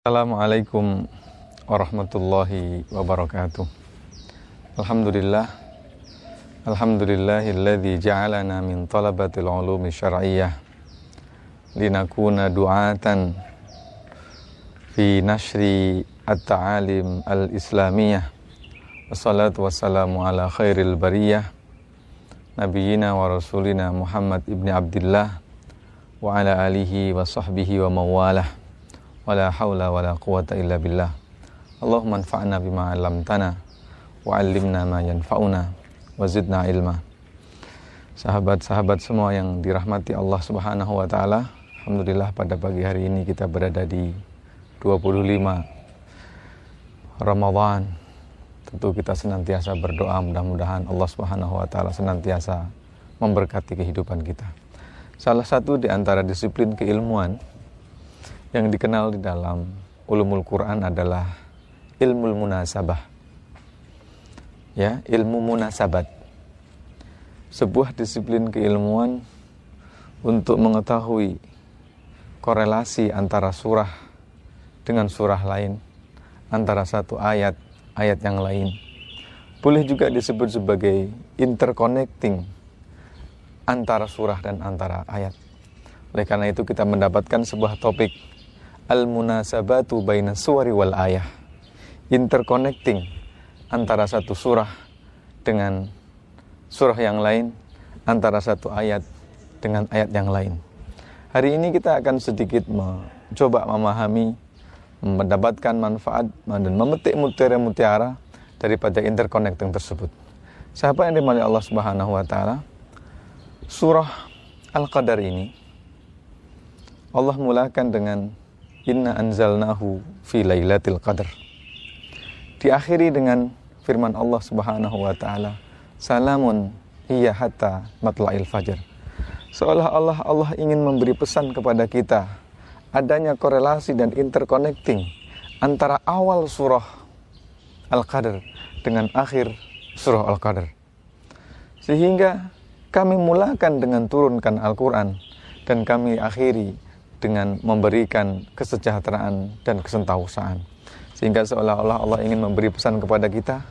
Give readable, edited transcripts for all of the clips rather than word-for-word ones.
Assalamualaikum warahmatullahi wabarakatuh. Alhamdulillahilladzi ja'alana min talabatil ulumi syar'iyyah linakuna du'atan fi nashri at-ta'alim al-islamiyah. Wassalatu wassalamu ala khairil bariyah nabiyyina wa rasulina Muhammad ibni Abdillah wa ala alihi wa sahbihi wa mawalah. Wala haula wala quwata illa billah. Allahumma anfa'na bima 'allamtana wa 'allimna ma yanfa'una wa zidna ilma. Sahabat-sahabat semua yang dirahmati Allah Subhanahu wa taala, alhamdulillah pada pagi hari ini kita berada di 25 Ramadan. Tentu kita senantiasa berdoa mudah-mudahan Allah Subhanahu wa taala senantiasa memberkati kehidupan kita. Salah satu di antara disiplin keilmuan yang dikenal di dalam ulumul Quran adalah ilmu munasabah. Ya, ilmu munasabat. Sebuah disiplin keilmuan untuk mengetahui korelasi antara surah dengan surah lain, antara satu ayat yang lain. Boleh juga disebut sebagai interconnecting antara surah dan antara ayat. Oleh karena itu kita mendapatkan sebuah topik al-munasabatu baina suwari wal ayah, interconnecting antara satu surah dengan surah yang lain, antara satu ayat dengan ayat yang lain. Hari ini kita akan sedikit mencoba memahami, mendapatkan manfaat dan memetik mutiara-mutiara daripada interconnecting tersebut. Sahabat yang dimuliakan Allah Subhanahu wa taala, surah Al-Qadar ini Allah mulakan dengan Inna anzalnahu fi lailatul qadar. Diakhiri dengan firman Allah Subhanahu wa taala, salamun hiya hatta matla'il fajr. Seolah-olah Allah ingin memberi pesan kepada kita adanya korelasi dan interconnecting antara awal surah Al-Qadar dengan akhir surah Al-Qadar. Sehingga kami mulakan dengan turunkan Al-Quran dan kami akhiri dengan memberikan kesejahteraan dan kesentausaan. Sehingga seolah-olah Allah ingin memberi pesan kepada kita,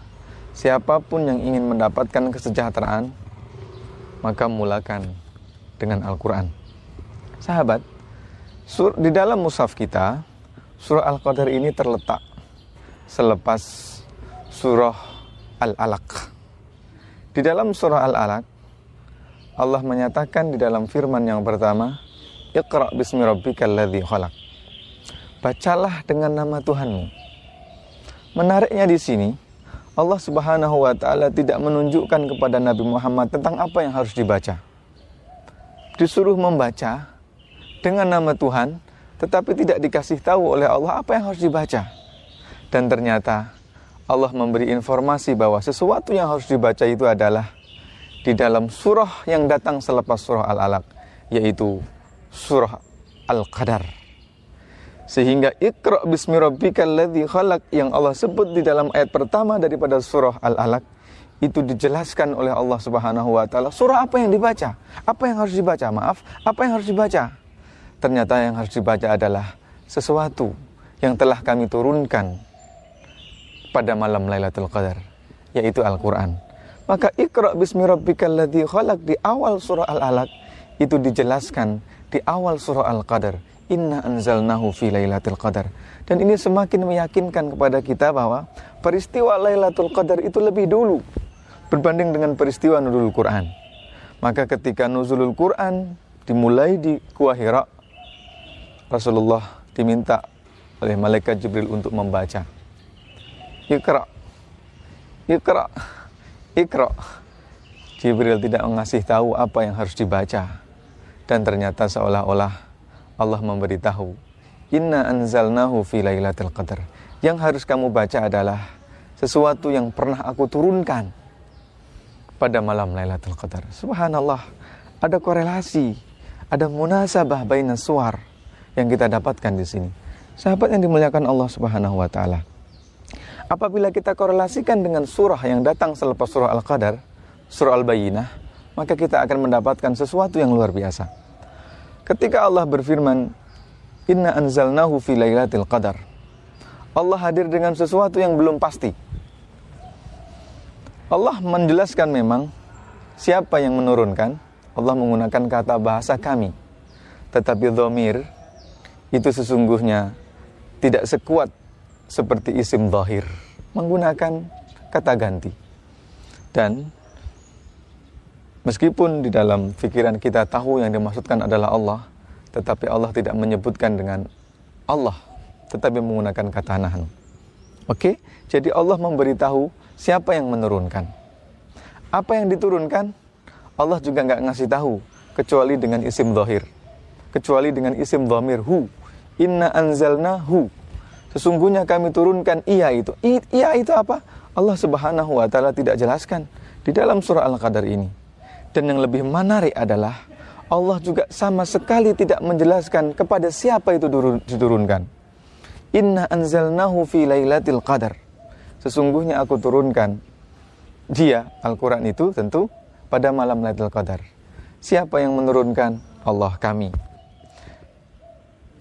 siapapun yang ingin mendapatkan kesejahteraan, maka mulakan dengan Al-Quran. Sahabat, di dalam mushaf kita, surah Al-Qadar ini terletak selepas surah Al-Alaq. Di dalam surah Al-Alaq, Allah menyatakan di dalam firman yang pertama, Iqra' bismi rabbikal ladzi khalaq. Bacalah dengan nama Tuhanmu. Menariknya di sini, Allah Subhanahu wa taala tidak menunjukkan kepada Nabi Muhammad tentang apa yang harus dibaca. Disuruh membaca dengan nama Tuhan, tetapi tidak dikasih tahu oleh Allah apa yang harus dibaca. Dan ternyata Allah memberi informasi bahwa sesuatu yang harus dibaca itu adalah di dalam surah yang datang selepas surah Al-Alaq, yaitu surah Al-Qadar. Sehingga Iqra' bismi rabbikal ladzi khalaq yang Allah sebut di dalam ayat pertama daripada surah Al-Alaq, itu dijelaskan oleh Allah Subhanahu wa taala surah apa yang dibaca, apa yang harus dibaca, apa yang harus dibaca. Ternyata yang harus dibaca adalah sesuatu yang telah kami turunkan pada malam Lailatul Qadar, yaitu Al-Quran. Maka Iqra' bismi rabbikal ladzi khalaq di awal surah Al-Alaq itu dijelaskan di awal surah Al-Qadar, Inna anzalnahu fi lailatul qadar. Dan ini semakin meyakinkan kepada kita bahwa peristiwa Lailatul Qadar itu lebih dulu berbanding dengan peristiwa nuzulul Quran. Maka ketika nuzulul Quran dimulai di Gua Hira, Rasulullah diminta oleh malaikat Jibril untuk membaca. Iqra', Iqra', Iqra'. Jibril tidak mengasih tahu apa yang harus dibaca. Dan ternyata seolah-olah Allah memberitahu, Inna anzalnahu fi lailatul qadar. Yang harus kamu baca adalah sesuatu yang pernah aku turunkan pada malam Lailatul Qadar. Subhanallah, ada korelasi, ada munasabah baina suwar yang kita dapatkan di sini. Sahabat yang dimuliakan Allah Subhanahu wa taala. Apabila kita korelasikan dengan surah yang datang selepas surah Al-Qadar, surah Al-Bayyinah, maka kita akan mendapatkan sesuatu yang luar biasa. Ketika Allah berfirman, Inna anzalnahu fi lailatul qadar, Allah hadir dengan sesuatu yang belum pasti. Allah menjelaskan memang siapa yang menurunkan. Allah menggunakan kata bahasa kami. Tetapi dhamir itu sesungguhnya tidak sekuat seperti isim dhahir, menggunakan kata ganti. Dan meskipun di dalam pikiran kita tahu yang dimaksudkan adalah Allah, tetapi Allah tidak menyebutkan dengan Allah, tetapi menggunakan kata nahnu. Oke? Jadi Allah memberitahu siapa yang menurunkan. Apa yang diturunkan, Allah juga nggak ngasih tahu, kecuali dengan isim dhahir, kecuali dengan isim dhamir hu. Inna anzalna hu. Sesungguhnya kami turunkan ia itu. Ia itu apa? Allah Subhanahu wa Ta'ala tidak jelaskan di dalam surah Al-Qadar ini. Dan yang lebih menarik adalah Allah juga sama sekali tidak menjelaskan kepada siapa itu diturunkan. Inna anzalnahu fi lailatul qadar. Sesungguhnya aku turunkan dia, Al-Quran itu tentu pada malam Lailatul Qadar. Siapa yang menurunkan? Allah, kami.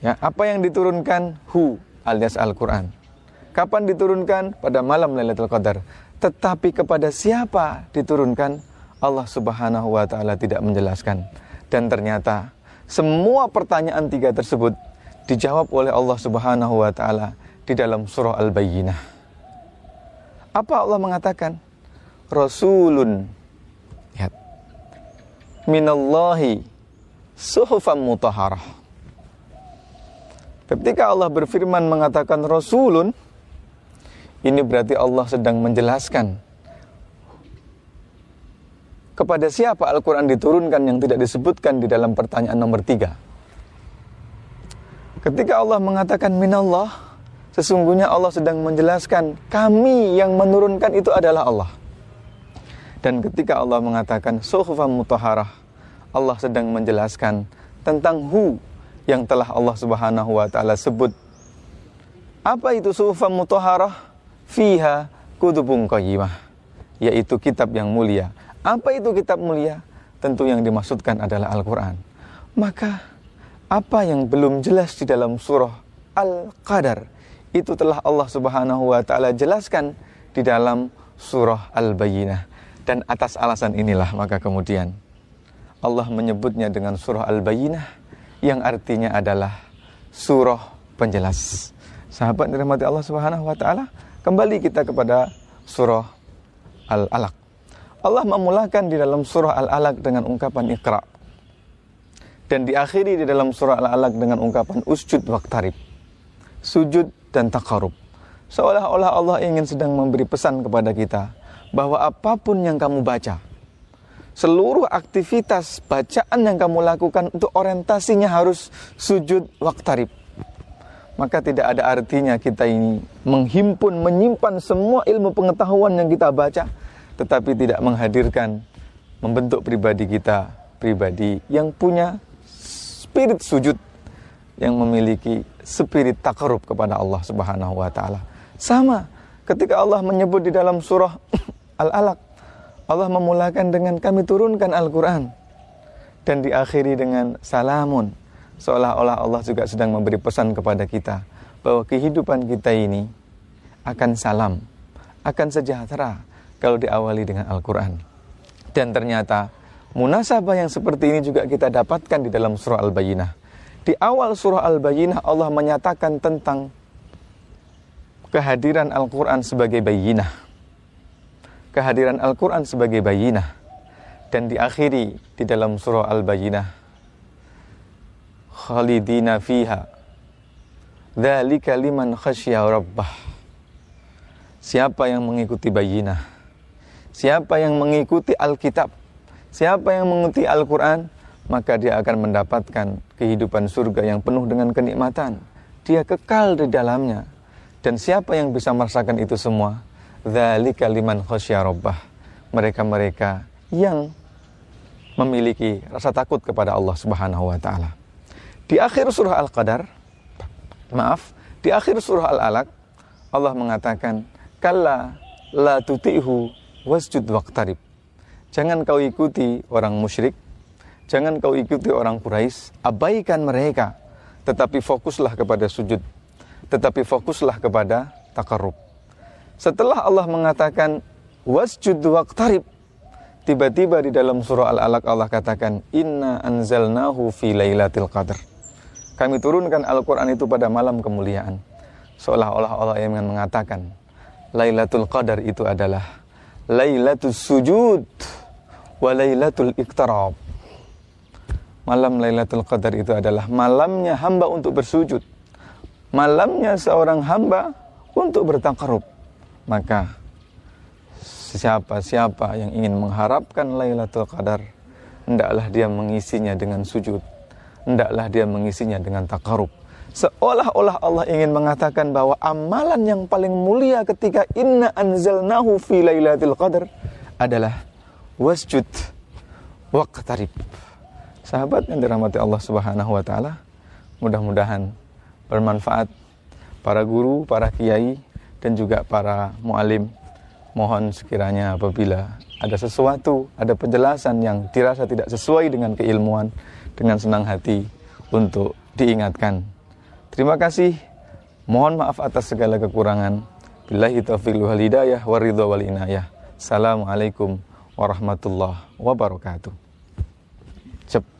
Ya, apa yang diturunkan? Hu, alias Al-Quran. Kapan diturunkan? Pada malam Lailatul Qadar. Tetapi kepada siapa diturunkan? Allah Subhanahu wa Ta'ala tidak menjelaskan. Dan ternyata semua pertanyaan tiga tersebut dijawab oleh Allah Subhanahu wa Ta'ala di dalam surah Al-Bayyinah. Apa Allah mengatakan? Rasulun, lihat, minallahi suhufan mutahharah. Ketika Allah berfirman mengatakan Rasulun, ini berarti Allah sedang menjelaskan kepada siapa Al-Quran diturunkan yang tidak disebutkan di dalam pertanyaan nomor 3. Ketika Allah mengatakan minallah, sesungguhnya Allah sedang menjelaskan kami yang menurunkan itu adalah Allah. Dan ketika Allah mengatakan suhufan mutahharah, Allah sedang menjelaskan tentang hu yang telah Allah Subhanahu wa Ta'ala sebut. Apa itu suhufan mutahharah? Fiha kutubun qayyimah, yaitu kitab yang mulia. Apa itu kitab mulia? Tentu yang dimaksudkan adalah Al-Quran. Maka apa yang belum jelas di dalam surah Al-Qadar, itu telah Allah Subhanahu wa Ta'ala jelaskan di dalam surah Al-Bayyinah. Dan atas alasan inilah maka kemudian Allah menyebutnya dengan surah Al-Bayyinah, yang artinya adalah surah penjelas. Sahabat dirahmati Allah Subhanahu wa Ta'ala, kembali kita kepada surah Al-Alaq. Allah memulakan di dalam surah Al-Alaq dengan ungkapan Iqra, dan diakhiri di dalam surah Al-Alaq dengan ungkapan usjud waqtarib, sujud dan taqarrub. Seolah-olah Allah ingin sedang memberi pesan kepada kita bahwa apapun yang kamu baca, seluruh aktivitas bacaan yang kamu lakukan itu orientasinya harus sujud waqtarib. Maka tidak ada artinya kita ini menghimpun, menyimpan semua ilmu pengetahuan yang kita baca, tetapi tidak menghadirkan, membentuk pribadi kita, pribadi yang punya spirit sujud, yang memiliki spirit taqarrub kepada Allah Subhanahu wa Ta'ala. Sama ketika Allah menyebut di dalam surah Al-Alaq, Allah memulakan dengan kami turunkan Al-Quran, dan diakhiri dengan salamun. Seolah-olah Allah juga sedang memberi pesan kepada kita bahwa kehidupan kita ini akan salam, akan sejahtera kalau diawali dengan Al-Quran. Dan ternyata munasabah yang seperti ini juga kita dapatkan di dalam surah Al-Bayyinah. Di awal surah Al-Bayyinah Allah menyatakan tentang kehadiran Al-Quran sebagai bayyinah, kehadiran Al-Quran sebagai bayyinah. Dan diakhiri di dalam surah Al-Bayyinah, khalidina fiha dzalika liman khasyya rabbah. Siapa yang mengikuti bayyinah, siapa yang mengikuti Alkitab, siapa yang mengikuti Al-Quran, maka dia akan mendapatkan kehidupan surga yang penuh dengan kenikmatan. Dia kekal di dalamnya. Dan siapa yang bisa merasakan itu semua? Dzalika liman khasyya rabbah. Mereka-mereka yang memiliki rasa takut kepada Allah Subhanahu wa Ta'ala. Di akhir surah Al-Qadar, di akhir surah Al-Alaq, Allah mengatakan, kalla la tuti'hu wasjud waqtarib. Jangan kau ikuti orang musyrik, jangan kau ikuti orang Quraisy, abaikan mereka, tetapi fokuslah kepada sujud. tetapi fokuslah kepada taqarrub. Setelah Allah mengatakan wasjud waqtarib, tiba-tiba di dalam surah Al-Alaq Allah katakan inna anzalnahu fi lailatul qadar. Kami turunkan Al-Quran itu pada malam kemuliaan. Seolah-olah Allah yang mengatakan Lailatul Qadar itu adalah Lailatul Sujud wa Lailatul Iqtarab. Malam Lailatul Qadar itu adalah malamnya hamba untuk bersujud, malamnya seorang hamba untuk bertaqarrub. Maka siapa yang ingin mengharapkan Lailatul Qadar, hendaklah dia mengisinya dengan sujud, hendaklah dia mengisinya dengan taqarrub. Seolah-olah Allah ingin mengatakan bahwa amalan yang paling mulia ketika inna anzalnahu fi lailatul qadar adalah wasjud waqtarib. Sahabat yang dirahmati Allah Subhanahu wa taala, mudah-mudahan bermanfaat para guru, para kiai dan juga para muallim. Mohon sekiranya apabila ada sesuatu, ada penjelasan yang dirasa tidak sesuai dengan keilmuan, dengan senang hati untuk diingatkan. Terima kasih. Mohon maaf atas segala kekurangan. Billahi taufiq wal hidayah wa ridha wal inayah. Assalamualaikum warahmatullahi wabarakatuh. Cep.